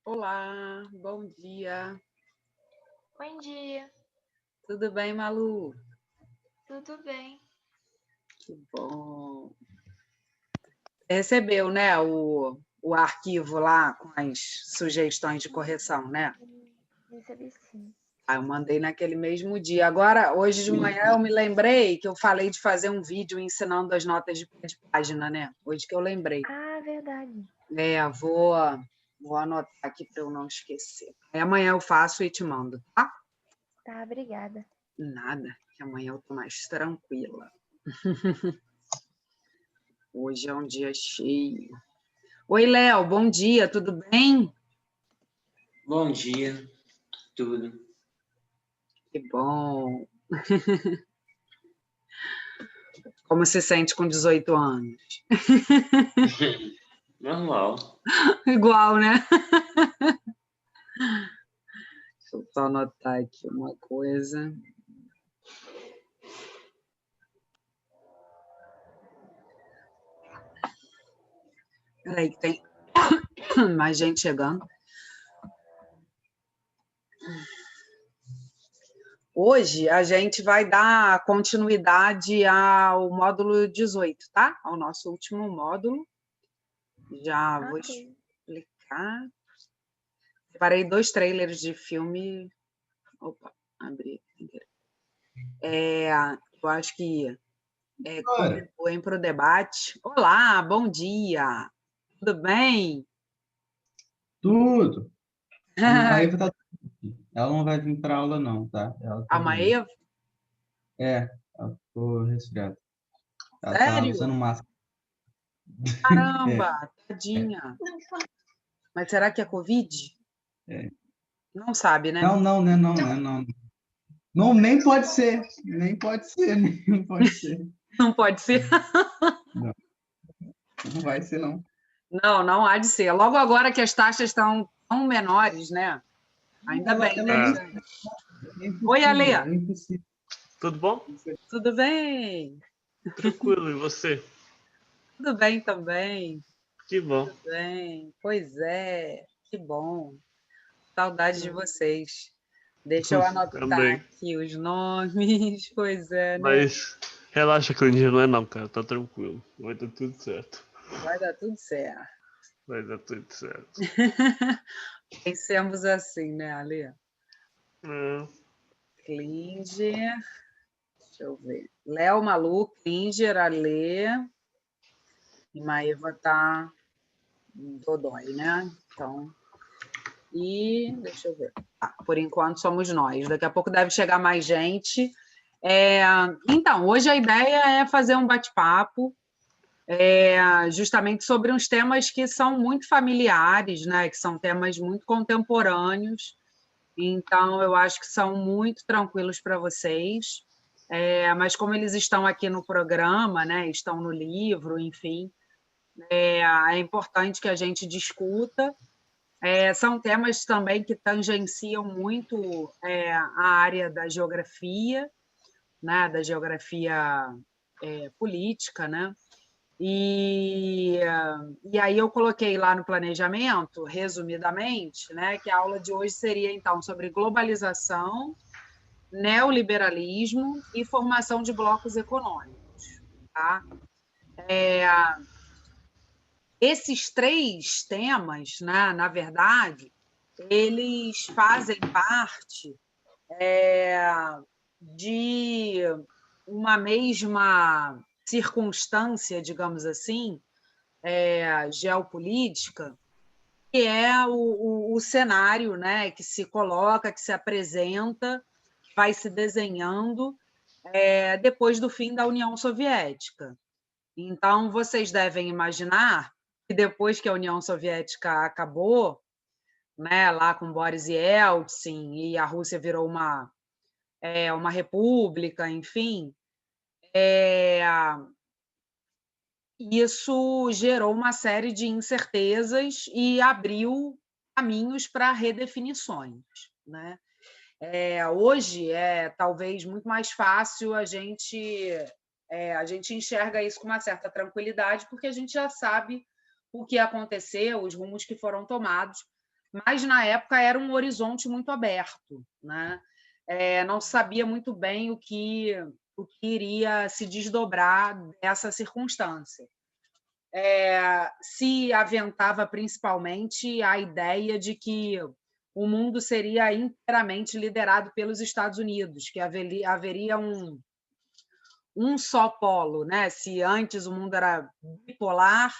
Olá, bom dia. Bom dia, Tudo bem, Malu? tudo bem? Que bom. Recebeu, né, o arquivo lá com as sugestões de correção, né? Recebi sim. Ah, eu mandei naquele mesmo dia. Agora, hoje de manhã, eu me lembrei que eu falei de fazer um vídeo ensinando as notas de página, né? Hoje que eu lembrei. Ah, verdade. Vou anotar aqui para eu não esquecer. Aí amanhã eu faço e te mando, tá? Tá, obrigada. Nada, que amanhã eu tô mais tranquila. Hoje é um dia cheio. Oi, Léo, bom dia, tudo bem? Bom dia, tudo. Que bom. Como se sente com 18 anos? Normal. Igual, né? Deixa eu só anotar aqui uma coisa. Peraí, que tem mais gente chegando. Hoje a gente vai dar continuidade ao módulo 18, tá? Ao nosso último módulo. Já vou Ok. explicar. Separei 2 trailers de filme. Opa, abri. Eu acho que contribuem para o debate. Olá, bom dia. Tudo bem? Tudo. A Maeva tá... Ela não vai vir para aula, não, tá? Ela A tá doente. Maeva? Ela ficou resfriada. Ela tá Sério? usando máscara. Caramba, É, tadinha. Mas será que é Covid? é. Não sabe, né? Não, não, né? Não, né? Não. Não, nem pode ser. Nem pode ser, nem pode ser. Não pode ser. Não, não vai ser, não. Não, não há de ser. Logo agora que as taxas estão tão menores, né? Ainda Ela, bem, ela né? nem... Gente? É Oi, impossível, Alê. é impossível. Tudo bom? Tudo bem? Tranquilo, e você? Tudo bem também. Que bom. Tudo bem. Pois é, que bom. Saudade de vocês. Deixa eu anotar Também. aqui os nomes. Pois é, né? Mas relaxa que o dia não é não, cara. Tá tranquilo. Vai dar tudo certo. Vai dar tudo certo. Vai dar tudo certo. Pensemos assim, né, Ale? É, Klinger. Deixa eu ver. Léo, Malu, Klinger, Ale. E Maeva tá dodói, né? Então. E deixa eu ver. Por enquanto somos nós. Daqui a pouco deve chegar mais gente. Então, hoje a ideia é fazer um bate-papo justamente sobre uns temas que são muito familiares, né? Que são temas muito contemporâneos. Então, eu acho que são muito tranquilos para vocês. Mas como eles estão aqui no programa, né? Estão no livro, enfim, é importante que a gente discuta. São temas também que tangenciam muito a área da geografia, né? Da geografia política, né? E aí eu coloquei lá no planejamento, resumidamente, né, que a aula de hoje seria, então, sobre globalização, neoliberalismo e formação de blocos econômicos. Tá? Esses 3 temas, né, na verdade, eles fazem parte de uma mesma circunstância, digamos assim, geopolítica, que é o cenário, né, que se coloca, que se apresenta, que vai se desenhando depois do fim da União Soviética. Então, vocês devem imaginar que depois que a União Soviética acabou, né, lá com Boris Yeltsin, e a Rússia virou uma república, enfim, isso gerou uma série de incertezas e abriu caminhos para redefinições, né? Hoje é talvez muito mais fácil a gente enxerga isso com uma certa tranquilidade, porque a gente já sabe o que aconteceu, os rumos que foram tomados, mas na época era um horizonte muito aberto, né? Não se sabia muito bem o que iria se desdobrar dessa circunstância. Se aventava principalmente a ideia de que o mundo seria inteiramente liderado pelos Estados Unidos, que haveria um só polo, né? Se antes o mundo era bipolar,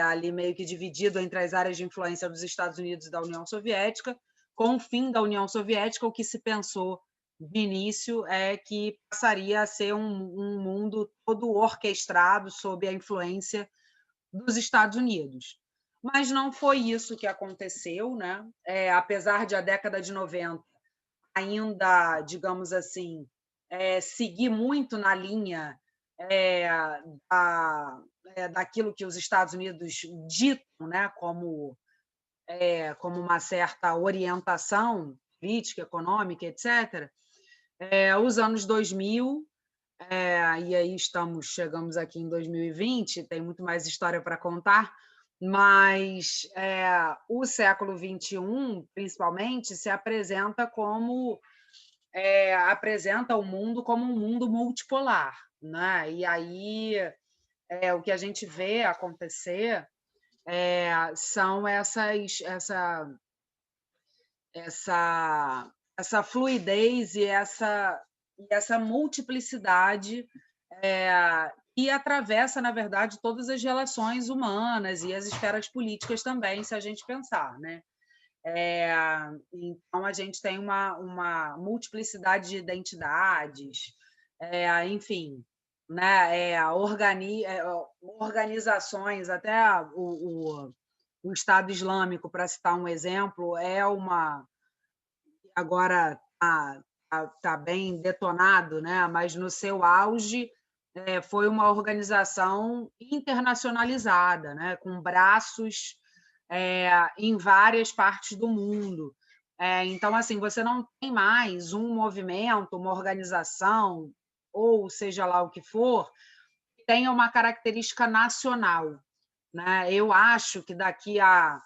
ali meio que dividido entre as áreas de influência dos Estados Unidos e da União Soviética, com o fim da União Soviética, o que se pensou de início é que passaria a ser um mundo todo orquestrado sob a influência dos Estados Unidos. Mas não foi isso que aconteceu, né? Apesar de a década de 90 ainda, digamos assim, seguir muito na linha daquilo que os Estados Unidos ditam, né, como uma certa orientação política, econômica, etc. Os anos 2000, e aí chegamos aqui em 2020, tem muito mais história para contar, mas o século XXI, principalmente, se apresenta apresenta o mundo como um mundo multipolar, né? E aí o que a gente vê acontecer são essa fluidez e essa multiplicidade que atravessa, na verdade, todas as relações humanas e as esferas políticas também, se a gente pensar, né? Então, a gente tem uma multiplicidade de identidades, enfim, né? Organizações, até o Estado Islâmico, para citar um exemplo, agora está bem detonado, né? Mas no seu auge foi uma organização internacionalizada, né? Com braços em várias partes do mundo. Então, assim, você não tem mais um movimento, uma organização, ou seja lá o que for, que tenha uma característica nacional, né? Eu acho que daqui a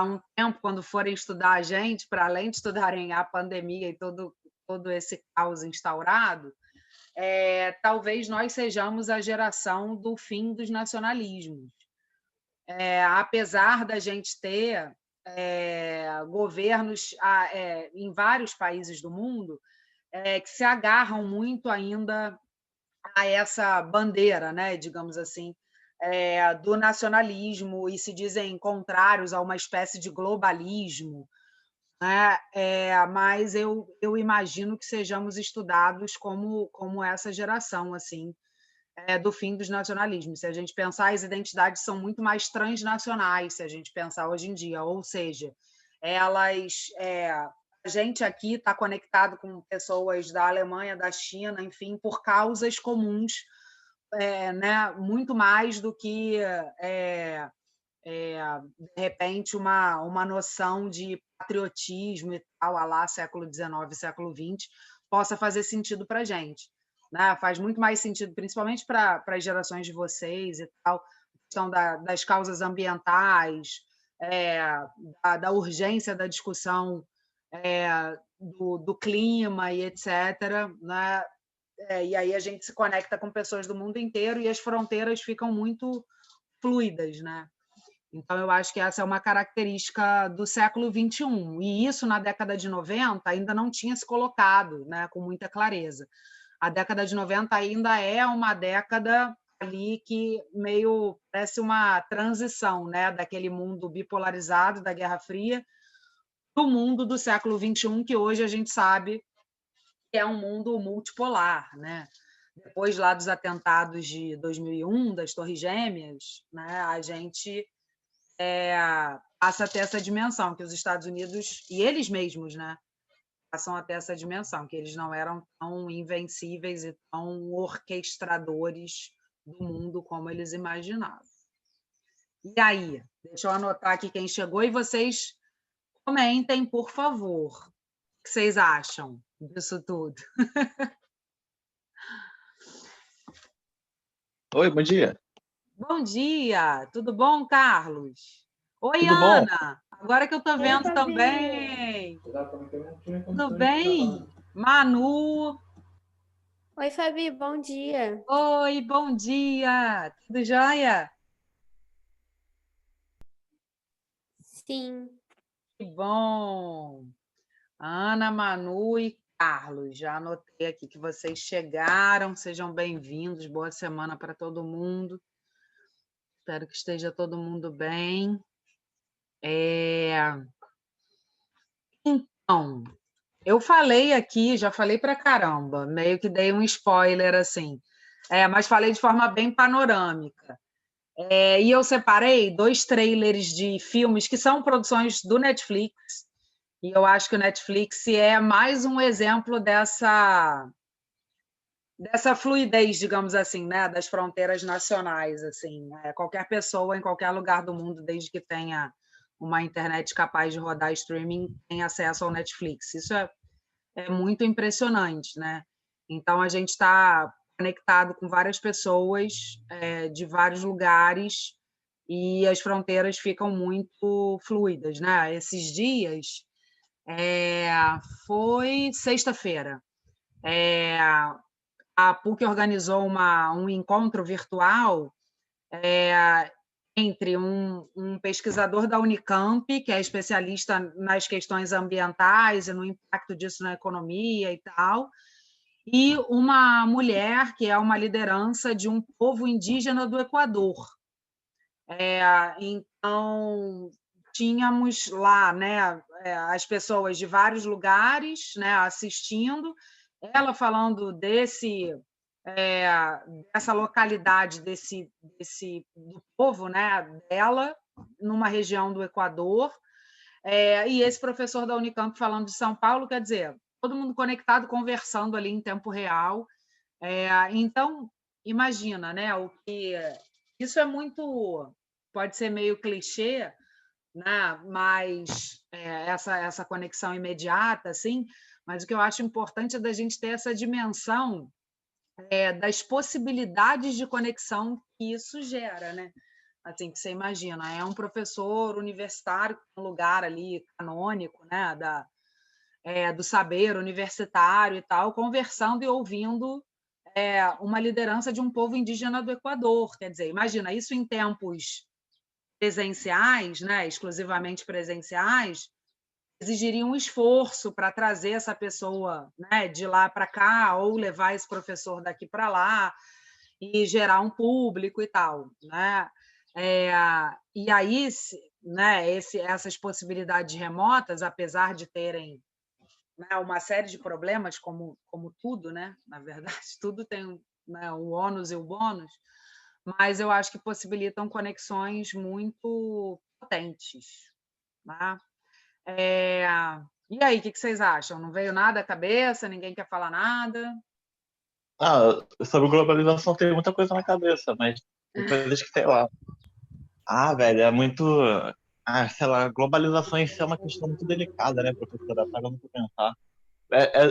um tempo, quando forem estudar a gente, para além de estudarem a pandemia e todo esse caos instaurado, talvez nós sejamos a geração do fim dos nacionalismos. Apesar da gente ter governos em vários países do mundo que se agarram muito ainda a essa bandeira, né, digamos assim, do nacionalismo e se dizem contrários a uma espécie de globalismo, né? Mas eu imagino que sejamos estudados como essa geração assim do fim dos nacionalismos. Se a gente pensar, as identidades são muito mais transnacionais, se a gente pensar hoje em dia, ou seja, a gente aqui está conectado com pessoas da Alemanha, da China, enfim, por causas comuns, né? Muito mais do que de repente uma noção de patriotismo e tal, a lá século XIX, século XX, possa fazer sentido para a gente. Né? Faz muito mais sentido, principalmente para as gerações de vocês e tal, a questão das causas ambientais, da urgência da discussão do clima e etc. Né? E aí a gente se conecta com pessoas do mundo inteiro e as fronteiras ficam muito fluidas, né? Então, eu acho que essa é uma característica do século XXI. E isso, na década de 90, ainda não tinha se colocado, né, com muita clareza. A década de 90 ainda é uma década ali que meio parece uma transição, né, daquele mundo bipolarizado da Guerra Fria para o mundo do século XXI, que hoje a gente sabe que é um mundo multipolar, né? Depois lá dos atentados de 2001, das Torres Gêmeas, né, a gente passa a ter essa dimensão, que os Estados Unidos, e eles mesmos, né, passam a ter essa dimensão, que eles não eram tão invencíveis e tão orquestradores do mundo como eles imaginavam. E aí? Deixa eu anotar aqui quem chegou e vocês comentem, por favor. O que vocês acham disso tudo? Oi, bom dia. Bom dia! Tudo bom, Carlos? Oi, Tudo bom? Ana! Agora que eu tô Oi, vendo Fabi. também. Tudo bem? Manu, Oi, Fabi, bom dia. oi, bom dia! Tudo jóia? Sim, Que bom! Ana, Manu e Carlos, já anotei aqui que vocês chegaram, sejam bem-vindos, boa semana para todo mundo. Espero que esteja todo mundo bem. Então, eu falei aqui, já falei para caramba, meio que dei um spoiler assim, mas falei de forma bem panorâmica. E eu separei 2 trailers de filmes que são produções do Netflix, e eu acho que o Netflix é mais um exemplo dessa fluidez, digamos assim, né, das fronteiras nacionais, assim, qualquer pessoa em qualquer lugar do mundo, desde que tenha uma internet capaz de rodar streaming, tem acesso ao Netflix. Isso é muito impressionante, né? Então a gente está conectado com várias pessoas de vários lugares e as fronteiras ficam muito fluidas, né? Esses dias foi sexta-feira. A PUC organizou um encontro virtual entre um pesquisador da Unicamp, que é especialista nas questões ambientais e no impacto disso na economia e tal, e uma mulher que é uma liderança de um povo indígena do Equador. Então, tínhamos lá, né, as pessoas de vários lugares, né, assistindo, ela falando dessa localidade, do povo, né, dela, numa região do Equador, e esse professor da Unicamp falando de São Paulo, quer dizer, todo mundo conectado, conversando ali em tempo real. Então, imagina, né, isso é muito, pode ser meio clichê, né, mas essa conexão imediata, assim, mas o que eu acho importante é da gente ter essa dimensão das possibilidades de conexão que isso gera, né? Assim, que você imagina, é um professor universitário, um lugar ali canônico, né, do saber universitário e tal, conversando e ouvindo uma liderança de um povo indígena do Equador. Quer dizer, imagina, isso em tempos presenciais, né, exclusivamente presenciais, exigiria um esforço para trazer essa pessoa, né, de lá para cá, ou levar esse professor daqui para lá, e gerar um público e tal, né? E aí, né, essas possibilidades remotas, apesar de terem, né, uma série de problemas, como tudo, né? Na verdade, tudo tem, né, o ônus e o bônus, mas eu acho que possibilitam conexões muito potentes, né? E aí, o que vocês acham? Não veio nada à cabeça? Ninguém quer falar nada? Sobre globalização tem muita coisa na cabeça, mas tem coisas que, sei lá. Velho, é muito. Sei lá, globalização em si é uma questão muito delicada, né, professora? Parando pra pensar.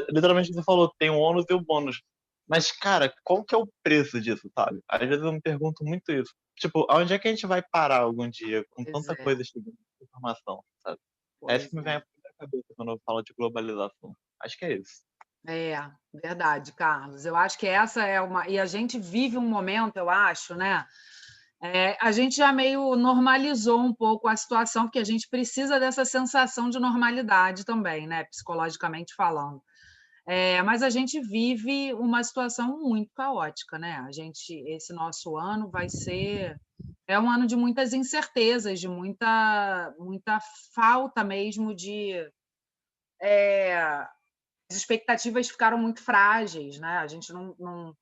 Literalmente o que você falou, tem o ônus e o bônus. Mas, cara, qual que é o preço disso, sabe? Às vezes eu me pergunto muito isso. Tipo, aonde é que a gente vai parar algum dia com Pois tanta é, coisa chegando de informação, sabe? É isso pois que me vem é. à cabeça quando eu falo de globalização. Acho que é isso. Verdade, Carlos. Eu acho que essa é uma. E a gente vive um momento, eu acho, né? A gente já meio normalizou um pouco a situação, porque a gente precisa dessa sensação de normalidade também, né? Psicologicamente falando. Mas a gente vive uma situação muito caótica, né? Esse nosso ano vai ser um ano de muitas incertezas, de muita falta mesmo de as expectativas ficaram muito frágeis, né? A gente não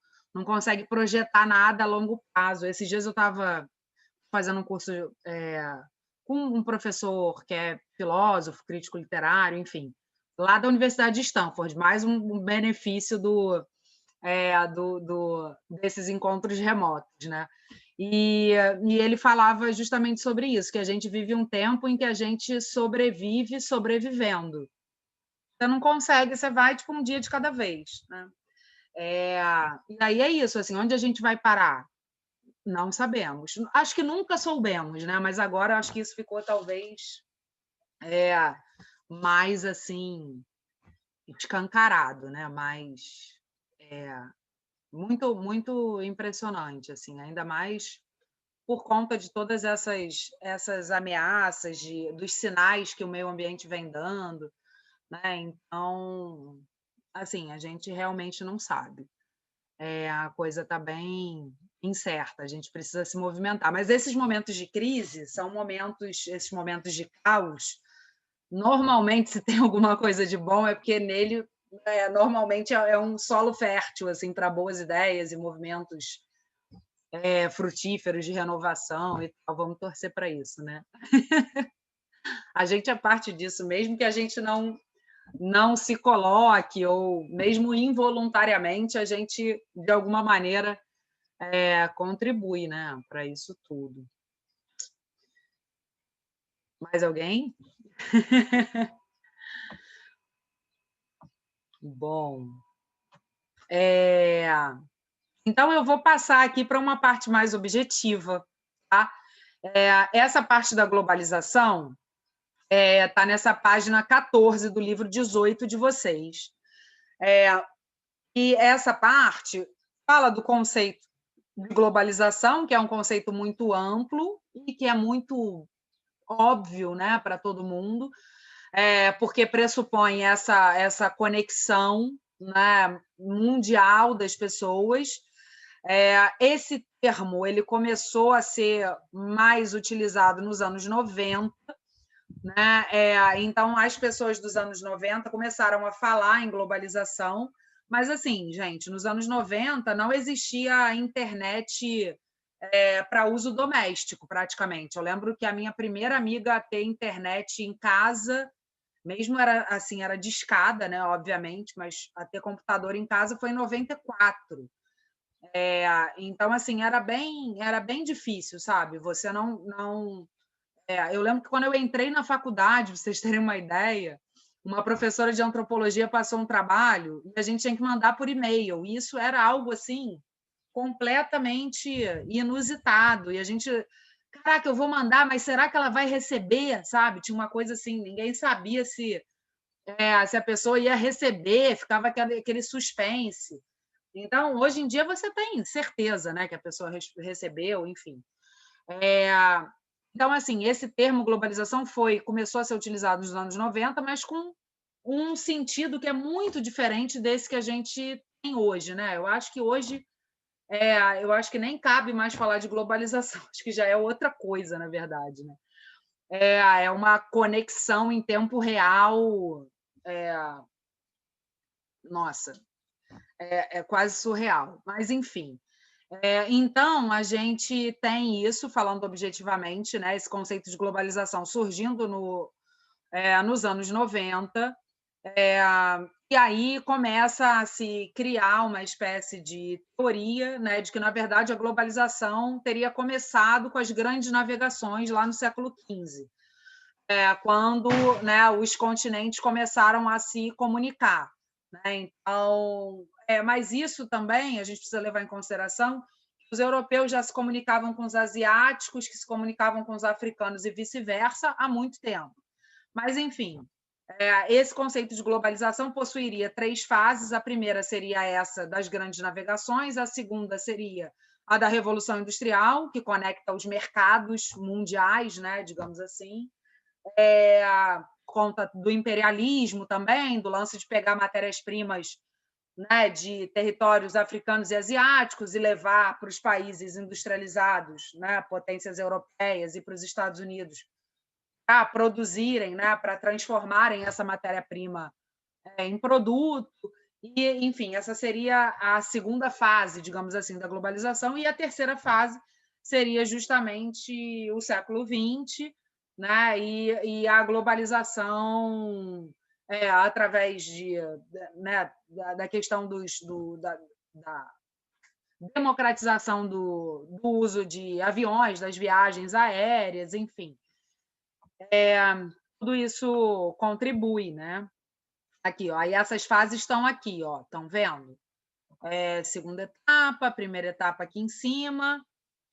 consegue projetar nada a longo prazo. Esses dias eu estava fazendo um curso com um professor que é filósofo, crítico literário, enfim, lá da Universidade de Stanford, mais um benefício desses encontros remotos, né? E ele falava justamente sobre isso, que a gente vive um tempo em que a gente sobrevive sobrevivendo. Você não consegue, você vai tipo um dia de cada vez, né? E aí é isso, assim, onde a gente vai parar? Não sabemos. Acho que nunca soubemos, né? Mas agora acho que isso ficou talvez mais assim escancarado, né? Mais muito muito impressionante, assim, ainda mais por conta de todas essas ameaças dos sinais que o meio ambiente vem dando, né? Então, assim, a gente realmente não sabe. A coisa está bem incerta, a gente precisa se movimentar. Mas esses momentos de crise são esses momentos de caos, normalmente, se tem alguma coisa de bom, é porque nele, normalmente, é um solo fértil assim, para boas ideias e movimentos frutíferos de renovação e tal. Vamos torcer para isso, né? A gente é parte disso, mesmo que a gente não se coloque, ou mesmo involuntariamente, a gente, de alguma maneira, contribui, né, para isso tudo. Mais alguém? Bom, então eu vou passar aqui para uma parte mais objetiva, tá? Essa parte da globalização está nessa página 14 do livro 18 de vocês. E essa parte fala do conceito de globalização, que é um conceito muito amplo e que é muito óbvio, né, para todo mundo, porque pressupõe essa conexão, né, mundial das pessoas. Esse termo ele começou a ser mais utilizado nos anos 90, né? Então, as pessoas dos anos 90 começaram a falar em globalização, mas, assim, gente, nos anos 90 não existia a internet para uso doméstico, praticamente. Eu lembro que a minha primeira amiga a ter internet em casa, mesmo era discada, né, obviamente, mas a ter computador em casa foi em 94. Então, assim, era bem difícil, sabe? Você não eu lembro que quando eu entrei na faculdade, para vocês terem uma ideia, uma professora de antropologia passou um trabalho e a gente tinha que mandar por e-mail. E isso era algo assim completamente inusitado. E a gente, caraca, eu vou mandar, mas será que ela vai receber, sabe? Tinha uma coisa assim, ninguém sabia se a pessoa ia receber, ficava aquele suspense. Então, hoje em dia você tem certeza, né, que a pessoa recebeu, enfim. Então, assim, esse termo globalização começou a ser utilizado nos anos 90, mas com um sentido que é muito diferente desse que a gente tem hoje, né? Eu acho que hoje, eu acho que nem cabe mais falar de globalização, acho que já é outra coisa, na verdade, né? É uma conexão em tempo real, nossa, é quase surreal, mas enfim. Então, a gente tem isso, falando objetivamente, né, esse conceito de globalização surgindo nos anos 90, e aí começa a se criar uma espécie de teoria, né, de que, na verdade, a globalização teria começado com as grandes navegações lá no século XV, quando, né, os continentes começaram a se comunicar, né? Então, mas isso também a gente precisa levar em consideração que os europeus já se comunicavam com os asiáticos, que se comunicavam com os africanos e vice-versa há muito tempo. Mas, enfim, esse conceito de globalização possuiria 3 fases. A primeira seria essa das grandes navegações, a segunda seria a da Revolução Industrial, que conecta os mercados mundiais, né, digamos assim, conta do imperialismo também, do lance de pegar matérias-primas, né, de territórios africanos e asiáticos e levar para os países industrializados, né, potências europeias, e para os Estados Unidos, para produzirem, né, para transformarem essa matéria-prima em produto. E, enfim, essa seria a segunda fase, digamos assim, da globalização. E a terceira fase seria justamente o século XX, né, e a globalização através né, da questão da democratização do uso de aviões, das viagens aéreas, enfim. Tudo isso contribui, né? Aqui, ó, aí essas fases estão aqui, ó, estão vendo? Segunda etapa, primeira etapa aqui em cima,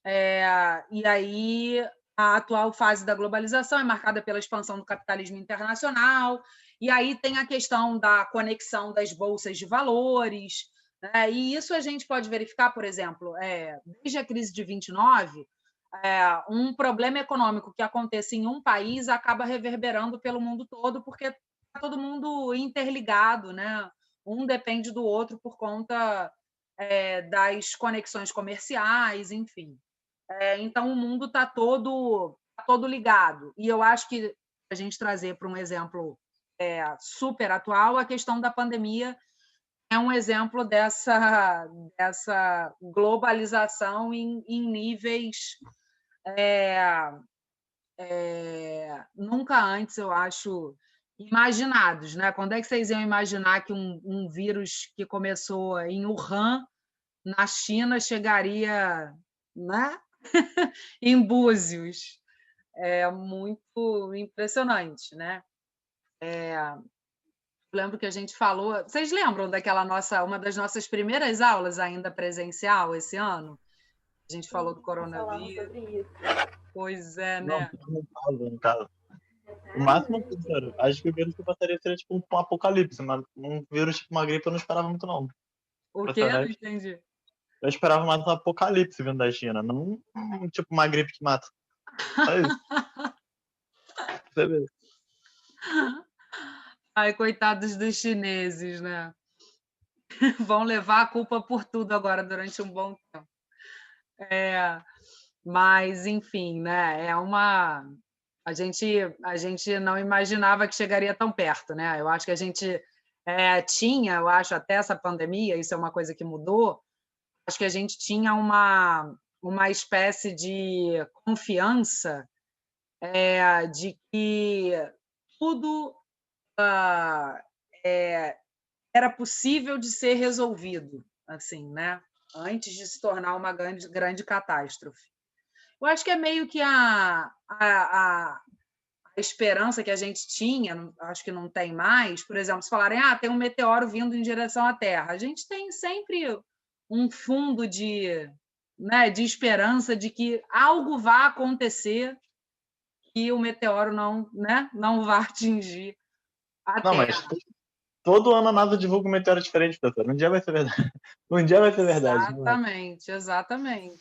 E aí, a atual fase da globalização é marcada pela expansão do capitalismo internacional, e aí tem a questão da conexão das bolsas de valores, né? E isso a gente pode verificar, por exemplo, desde a crise de 29, um problema econômico que aconteça em um país acaba reverberando pelo mundo todo, porque está todo mundo interligado, né? Um depende do outro por conta das conexões comerciais, enfim. Então, o mundo está todo ligado. E eu acho que a gente trazer para um exemplo super atual, a questão da pandemia é um exemplo dessa globalização em níveis nunca antes, eu acho, imaginados, né? Quando é que vocês iam imaginar que um vírus que começou em Wuhan, na China, chegaria, né? em Búzios? É muito impressionante, né? Lembro que a gente falou. Vocês lembram daquela uma das nossas primeiras aulas ainda presencial esse ano? A gente falou do coronavírus. Sobre isso. Pois é, Não, né? no caso. O máximo, cara, acho que o vírus que eu passaria seria tipo um apocalipse, mas um vírus tipo uma gripe eu não esperava muito, não. O quê? Não entendi. Eu esperava mais um apocalipse vindo da China, não tipo uma gripe que mata. É isso. Você vê. Ai, coitados dos chineses, né? Vão levar a culpa por tudo agora durante um bom tempo. Mas, enfim, né? A gente não imaginava que chegaria tão perto, né? Eu acho que a gente tinha, eu acho, até essa pandemia, isso é uma coisa que mudou, acho que a gente tinha uma espécie de confiança de que tudo era possível de ser resolvido, assim, né? Antes de se tornar uma grande catástrofe. Eu acho que é meio que a esperança que a gente tinha, acho que não tem mais, por exemplo, se falarem, tem um meteoro vindo em direção à Terra, a gente tem sempre um fundo de esperança de que algo vai acontecer que o meteoro não vai atingir a Não, Terra. mas todo ano a NASA divulga um meteoro diferente, professor. Um dia vai ser verdade. Um dia vai ser verdade. Exatamente, exatamente.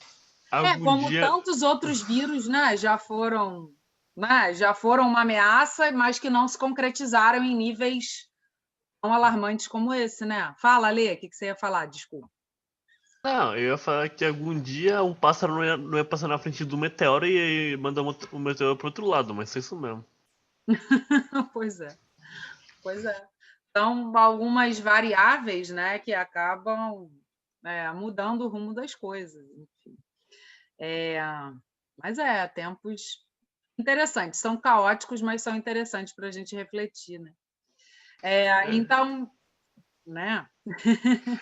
Algum dia... tantos outros vírus, né, já foram uma ameaça, mas que não se concretizaram em níveis tão alarmantes como esse, né? Fala, Lê, o que você ia falar? Desculpa. Não, eu ia falar que algum dia um pássaro não ia passar na frente do meteoro e ia mandar o meteoro pro outro lado, mas é isso mesmo. Pois é. São algumas variáveis, né, que acabam mudando o rumo das coisas. Enfim. Mas tempos interessantes. São caóticos, mas são interessantes para a gente refletir, né? Então, né?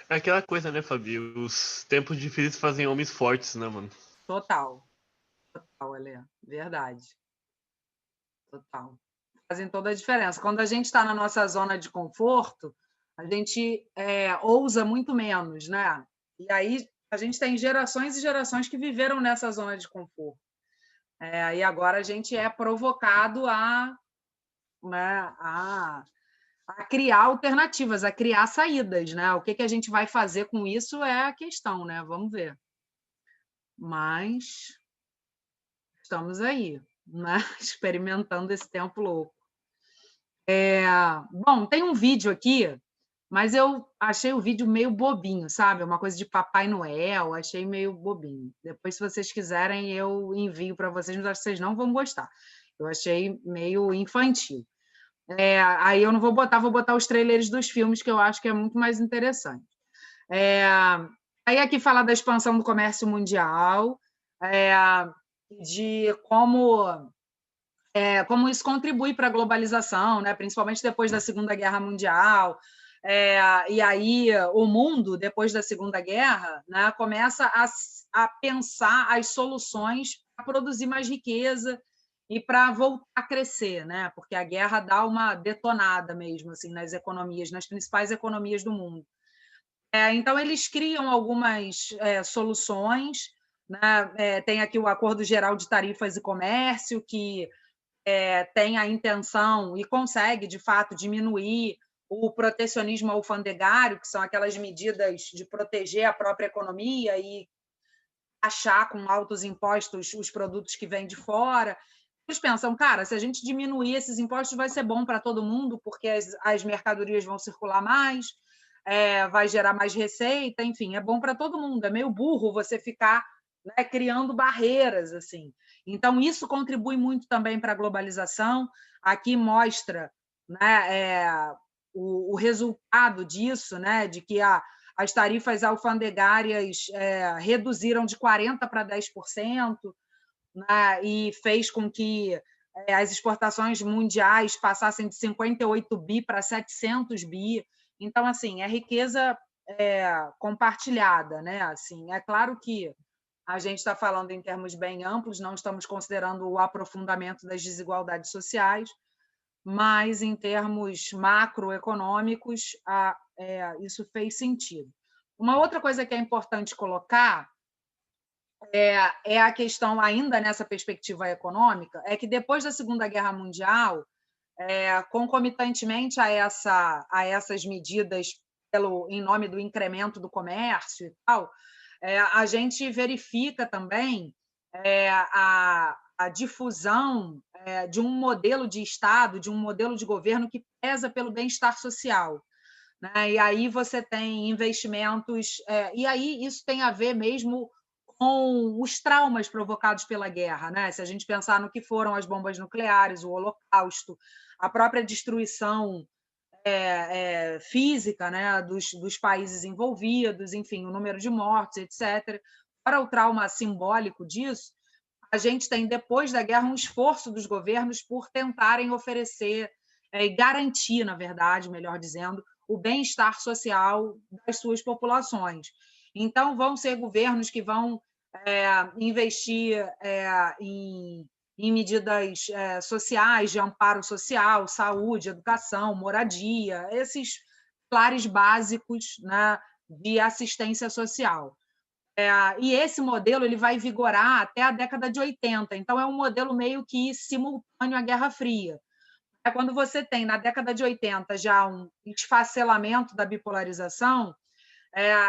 É aquela coisa, né, Fabi? Os tempos difíceis fazem homens fortes, né, mano? Total, Helena. Verdade. Total. Fazem toda a diferença. Quando a gente está na nossa zona de conforto, a gente ousa muito menos, né? E aí a gente tem gerações e gerações que viveram nessa zona de conforto. E agora a gente é provocado a criar alternativas, a criar saídas, né? O que a gente vai fazer com isso é a questão, né? Vamos ver. Mas estamos aí, né? Experimentando esse tempo louco. Bom, tem um vídeo aqui, mas eu achei o vídeo meio bobinho, sabe? Uma coisa de Papai Noel, achei meio bobinho. Depois, se vocês quiserem, eu envio para vocês, mas acho que vocês não vão gostar. Eu achei meio infantil. Aí eu não vou botar os trailers dos filmes, que eu acho que é muito mais interessante. Aí aqui fala da expansão do comércio mundial, de como isso contribui para a globalização, né? Principalmente depois da Segunda Guerra Mundial. E aí o mundo, depois da Segunda Guerra, né, começa a pensar as soluções para produzir mais riqueza e para voltar a crescer, né? Porque a guerra dá uma detonada mesmo assim, nas economias, nas principais economias do mundo. Então, eles criam algumas soluções né? Tem aqui o Acordo Geral de Tarifas e Comércio, que tem a intenção e consegue, de fato, diminuir o protecionismo alfandegário, que são aquelas medidas de proteger a própria economia e taxar com altos impostos os produtos que vêm de fora. Eles pensam, cara, se a gente diminuir esses impostos, vai ser bom para todo mundo, porque as mercadorias vão circular mais, vai gerar mais receita, enfim, é bom para todo mundo. É meio burro você ficar, né, criando barreiras assim. Então, isso contribui muito também para a globalização. Aqui mostra, né, o resultado disso, né, de que as tarifas alfandegárias reduziram de 40% para 10%, né, e fez com que as exportações mundiais passassem de 58 bi para 700 bi. Então, assim, é riqueza compartilhada, né? Assim, é claro que a gente está falando em termos bem amplos, não estamos considerando o aprofundamento das desigualdades sociais, mas em termos macroeconômicos, isso fez sentido. Uma outra coisa que é importante colocar é a questão, ainda nessa perspectiva econômica, é que depois da Segunda Guerra Mundial, concomitantemente a essas medidas em nome do incremento do comércio e tal, a gente verifica também a difusão de um modelo de Estado, de um modelo de governo que pesa pelo bem-estar social, né? E aí você tem investimentos, e aí isso tem a ver mesmo com os traumas provocados pela guerra, né? Se a gente pensar no que foram as bombas nucleares, o Holocausto, a própria destruição física, né, dos países envolvidos, enfim, o número de mortes, etc. Para o trauma simbólico disso, a gente tem, depois da guerra, um esforço dos governos por tentarem oferecer e garantir, na verdade, melhor dizendo, o bem-estar social das suas populações. Então, vão ser governos que vão investir em medidas sociais, de amparo social, saúde, educação, moradia, esses pilares básicos, né, de assistência social. E esse modelo ele vai vigorar até a década de 80, então é um modelo meio que simultâneo à Guerra Fria. Quando você tem, na década de 80, já um esfacelamento da bipolarização,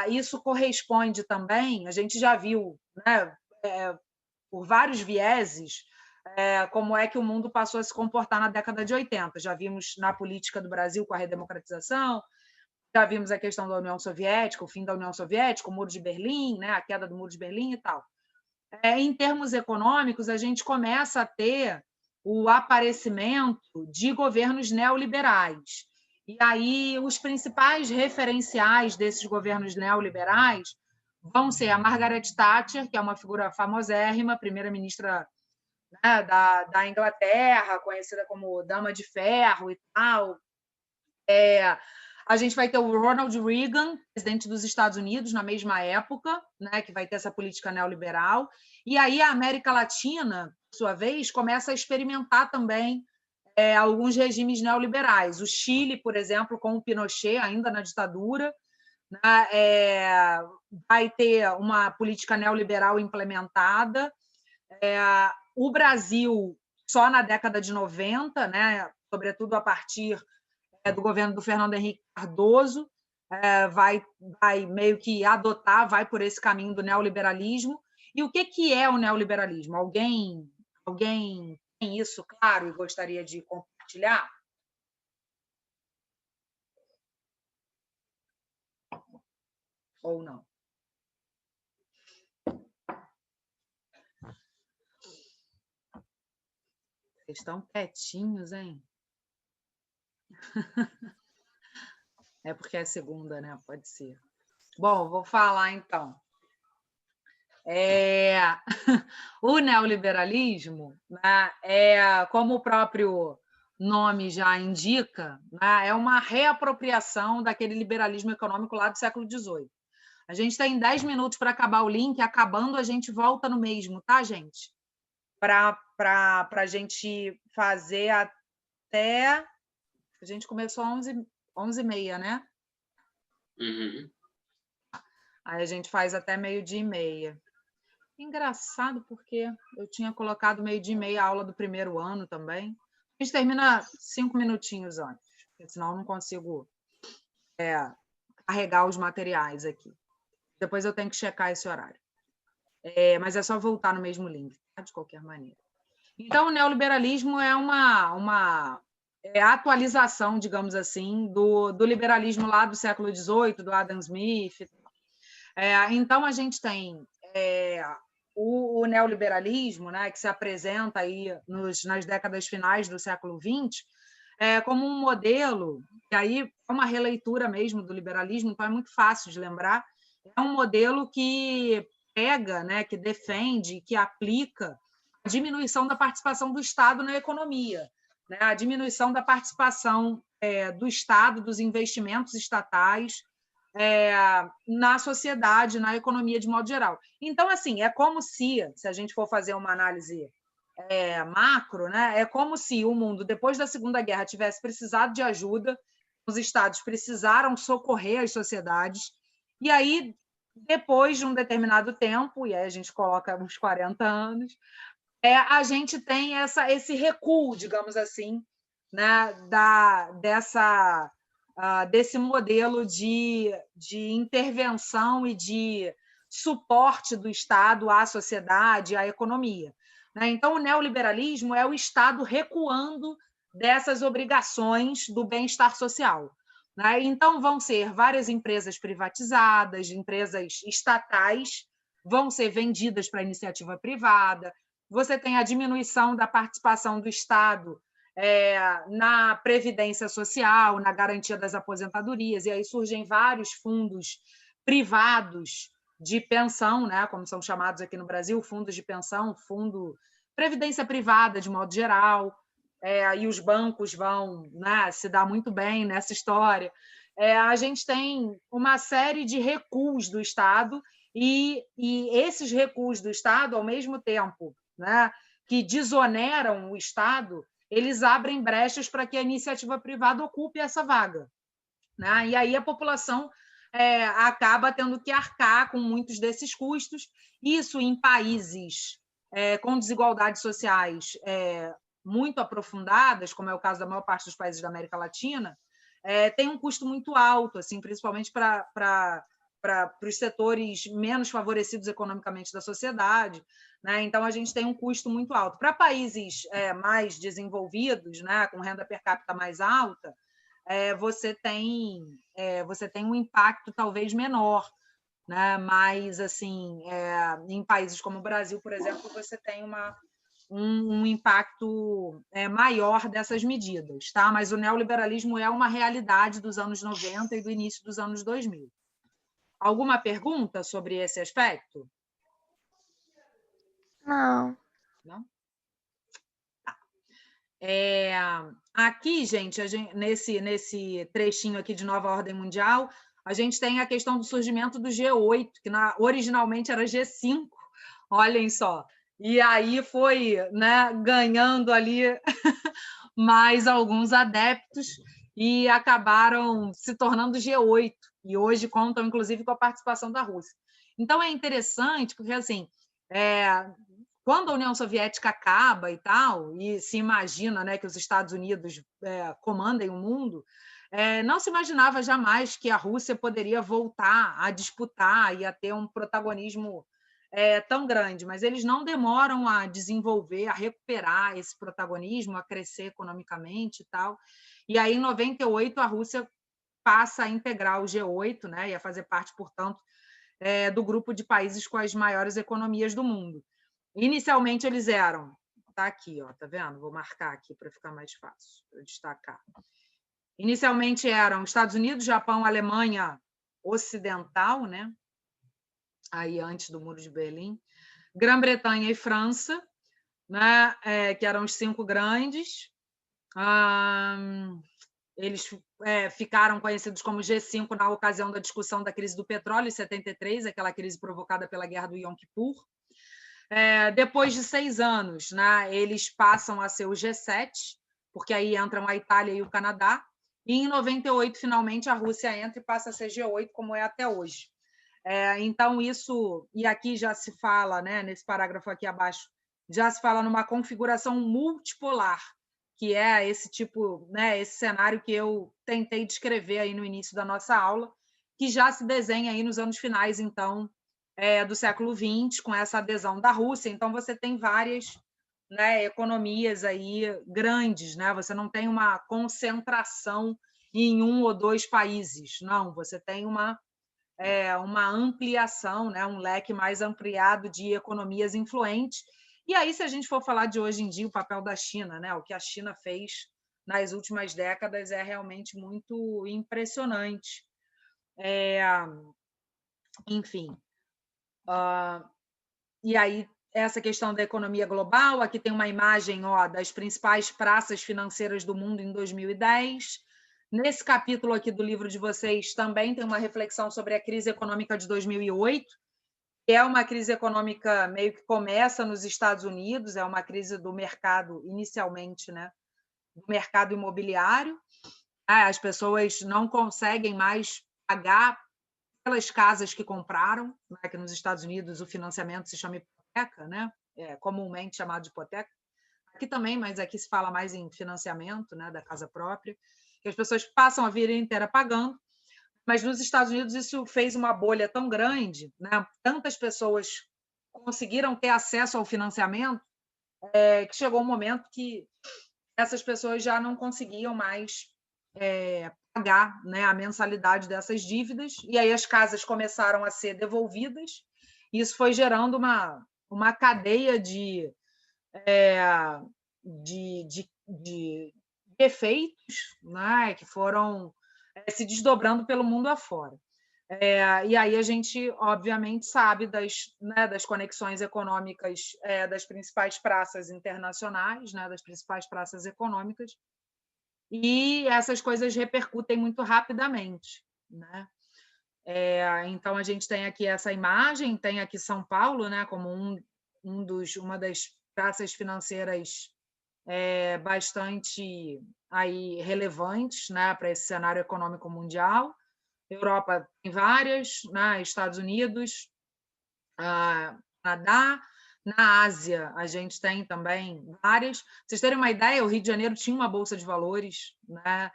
isso corresponde também, a gente já viu, né, por vários vieses, como é que o mundo passou a se comportar na década de 80. Já vimos na política do Brasil com a redemocratização, já vimos a questão da União Soviética, o fim da União Soviética, o Muro de Berlim, né, a queda do Muro de Berlim e tal. Em termos econômicos, a gente começa a ter o aparecimento de governos neoliberais. E aí, os principais referenciais desses governos neoliberais vão ser a Margaret Thatcher, que é uma figura famosérrima, primeira-ministra, né, da Inglaterra, conhecida como Dama de Ferro e tal. A gente vai ter o Ronald Reagan, presidente dos Estados Unidos, na mesma época, né, que vai ter essa política neoliberal. E aí a América Latina, por sua vez, começa a experimentar também alguns regimes neoliberais. O Chile, por exemplo, com o Pinochet, ainda na ditadura, né, vai ter uma política neoliberal implementada. O Brasil, só na década de 90, né, sobretudo a partir do governo do Fernando Henrique Cardoso, vai meio que adotar, vai por esse caminho do neoliberalismo. E o que é o neoliberalismo? Alguém tem isso claro e gostaria de compartilhar? Ou não? Vocês estão quietinhos, hein? É porque é segunda, né? Pode ser. Bom, vou falar então. O neoliberalismo, né, como o próprio nome já indica, né, é uma reapropriação daquele liberalismo econômico lá do século XVIII. A gente tem 10 minutos para acabar o link, acabando a gente volta no mesmo, tá, gente? Para a gente fazer até... A gente começou às 11h30, né? Uhum. Aí a gente faz até 12h30. Engraçado, porque eu tinha colocado 12h30 a aula do primeiro ano também. A gente termina 5 minutinhos antes, porque senão eu não consigo carregar os materiais aqui. Depois eu tenho que checar esse horário. Mas é só voltar no mesmo link, tá? De qualquer maneira. Então, o neoliberalismo é uma atualização, digamos assim, do liberalismo lá do século XVIII, do Adam Smith. Então, a gente tem o neoliberalismo, né, que se apresenta aí nas décadas finais do século XX, como um modelo, que aí é uma releitura mesmo do liberalismo, então é muito fácil de lembrar, é um modelo que pega, né, que defende, que aplica a diminuição da participação do Estado na economia, né, a diminuição da participação do Estado, dos investimentos estatais na sociedade, na economia de modo geral. Então, assim, é como se a gente for fazer uma análise macro, né, é como se o mundo, depois da Segunda Guerra, tivesse precisado de ajuda, os estados precisaram socorrer as sociedades, e aí, depois de um determinado tempo, e aí a gente coloca uns 40 anos, a gente tem esse recuo, digamos assim, né, desse modelo de intervenção e de suporte do Estado à sociedade, à economia. Então, o neoliberalismo é o Estado recuando dessas obrigações do bem-estar social. Então, vão ser várias empresas privatizadas, empresas estatais, vão ser vendidas para a iniciativa privada, você tem a diminuição da participação do Estado na previdência social, na garantia das aposentadorias, e aí surgem vários fundos privados de pensão, né, como são chamados aqui no Brasil, fundos de pensão, fundo previdência privada de modo geral, e os bancos vão, né, se dar muito bem nessa história. A gente tem uma série de recuos do Estado, e esses recuos do Estado, ao mesmo tempo, né, que desoneram o Estado, eles abrem brechas para que a iniciativa privada ocupe essa vaga, né? E aí a população acaba tendo que arcar com muitos desses custos. Isso em países com desigualdades sociais muito aprofundadas, como é o caso da maior parte dos países da América Latina, tem um custo muito alto, assim, principalmente para os setores menos favorecidos economicamente da sociedade, né? Então, a gente tem um custo muito alto. Para países mais desenvolvidos, né, com renda per capita mais alta, você tem um impacto talvez menor, né? Mas, assim, em países como o Brasil, por exemplo, você tem um impacto maior dessas medidas, tá? Mas o neoliberalismo é uma realidade dos anos 90 e do início dos anos 2000. Alguma pergunta sobre esse aspecto? Não. Não? Tá. Aqui, gente, nesse trechinho aqui de Nova Ordem Mundial, a gente tem a questão do surgimento do G8, que originalmente era G5, olhem só. E aí foi, né, ganhando ali mais alguns adeptos e acabaram se tornando G8, e hoje contam, inclusive, com a participação da Rússia. Então, é interessante, porque, assim, quando a União Soviética acaba e tal, e se imagina, né, que os Estados Unidos comandem o mundo, não se imaginava jamais que a Rússia poderia voltar a disputar e a ter um protagonismo tão grande, mas eles não demoram a desenvolver, a recuperar esse protagonismo, a crescer economicamente e tal. E aí, em 98, a Rússia passa a integrar o G8, né, e a fazer parte, portanto, do grupo de países com as maiores economias do mundo. Inicialmente, eles eram... Está aqui, ó, tá vendo? Vou marcar aqui para ficar mais fácil, para destacar. Inicialmente eram Estados Unidos, Japão, Alemanha Ocidental, né? Aí antes do Muro de Berlim, Grã-Bretanha e França, né? Que eram os 5 grandes. Eles ficaram conhecidos como G5 na ocasião da discussão da crise do petróleo, em 73, aquela crise provocada pela guerra do Yom Kippur. Depois de 6 anos, né, eles passam a ser o G7, porque aí entram a Itália e o Canadá, e em 98, finalmente, a Rússia entra e passa a ser G8, como é até hoje. Então, isso, e aqui já se fala, né, nesse parágrafo aqui abaixo, já se fala numa configuração multipolar, que é esse tipo, né, esse cenário que eu tentei descrever aí no início da nossa aula, que já se desenha aí nos anos finais, então, do século XX, com essa adesão da Rússia. Então, você tem várias, né, economias aí grandes, né? Você não tem uma concentração em um ou dois países, não. Você tem uma ampliação, né? Um leque mais ampliado de economias influentes. E aí, se a gente for falar de hoje em dia, o papel da China, né? O que a China fez nas últimas décadas é realmente muito impressionante. Enfim. E aí, essa questão da economia global, aqui tem uma imagem das principais praças financeiras do mundo em 2010. Nesse capítulo aqui do livro de vocês também tem uma reflexão sobre a crise econômica de 2008, que é uma crise econômica meio que começa nos Estados Unidos, é uma crise do mercado, inicialmente, né, do mercado imobiliário. As pessoas não conseguem mais pagar pelas casas que compraram, né, que nos Estados Unidos o financiamento se chama hipoteca, né, comumente chamado de hipoteca. Aqui também, mas aqui se fala mais em financiamento, né, da casa própria, que as pessoas passam a vida inteira pagando, mas nos Estados Unidos isso fez uma bolha tão grande, né, tantas pessoas conseguiram ter acesso ao financiamento, que chegou um momento que essas pessoas já não conseguiam mais pagar, né, a mensalidade dessas dívidas, e aí as casas começaram a ser devolvidas, e isso foi gerando uma cadeia de efeitos, né, que foram se desdobrando pelo mundo afora. E aí a gente, obviamente, sabe das conexões econômicas das principais praças internacionais, né, das principais praças econômicas, e essas coisas repercutem muito rapidamente, né? Então, a gente tem aqui essa imagem, tem aqui São Paulo, né, como uma das praças financeiras bastante aí relevantes, né, para esse cenário econômico mundial. Europa tem várias, né, Estados Unidos, Canadá. Na Ásia, a gente tem também várias. Pra vocês terem uma ideia, o Rio de Janeiro tinha uma bolsa de valores, né?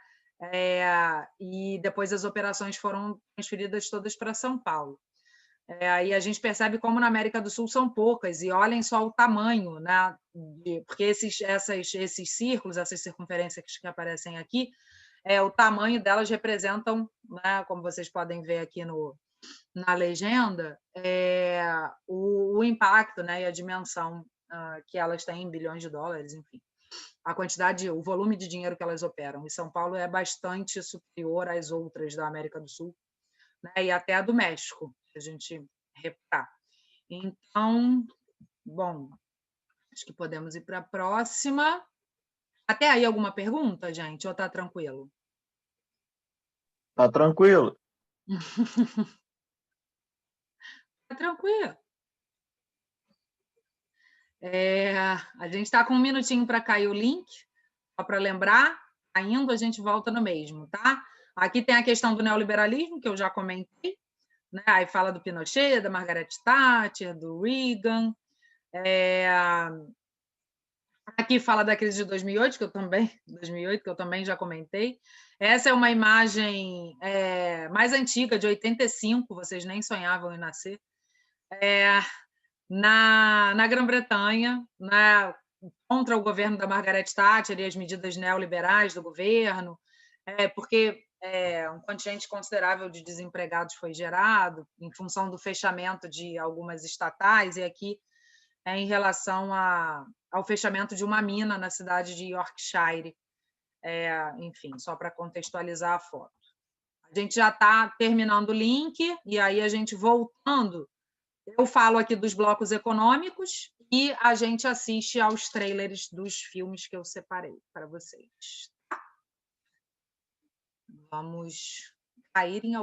E depois as operações foram transferidas todas para São Paulo. Aí a gente percebe como na América do Sul são poucas, e olhem só o tamanho, né? Porque esses círculos, essas circunferências que aparecem aqui, o tamanho delas representam, né, como vocês podem ver aqui na legenda, o impacto, né, e a dimensão que elas têm em bilhões de dólares, enfim. A quantidade, o volume de dinheiro que elas operam. E São Paulo é bastante superior às outras da América do Sul, né, e até a do México, se a gente reparar. Então, bom, acho que podemos ir para a próxima. Até aí alguma pergunta, gente? Ou está tranquilo? Tá tranquilo. Tá tranquilo. A gente está com um minutinho para cair o link, só para lembrar, ainda a gente volta no mesmo, tá? Aqui tem a questão do neoliberalismo, que eu já comentei, né? Aí fala do Pinochet, da Margaret Thatcher, do Reagan. Aqui fala da crise de 2008, que eu também já comentei. Essa é uma imagem mais antiga, de 85, vocês nem sonhavam em nascer. Na Grã-Bretanha, né, contra o governo da Margaret Thatcher e as medidas neoliberais do governo, porque um contingente considerável de desempregados foi gerado em função do fechamento de algumas estatais, e aqui em relação ao fechamento de uma mina na cidade de Yorkshire. Enfim, só para contextualizar a foto. A gente já está terminando o link, e aí a gente voltando, eu falo aqui dos blocos econômicos e a gente assiste aos trailers dos filmes que eu separei para vocês. Vamos cair em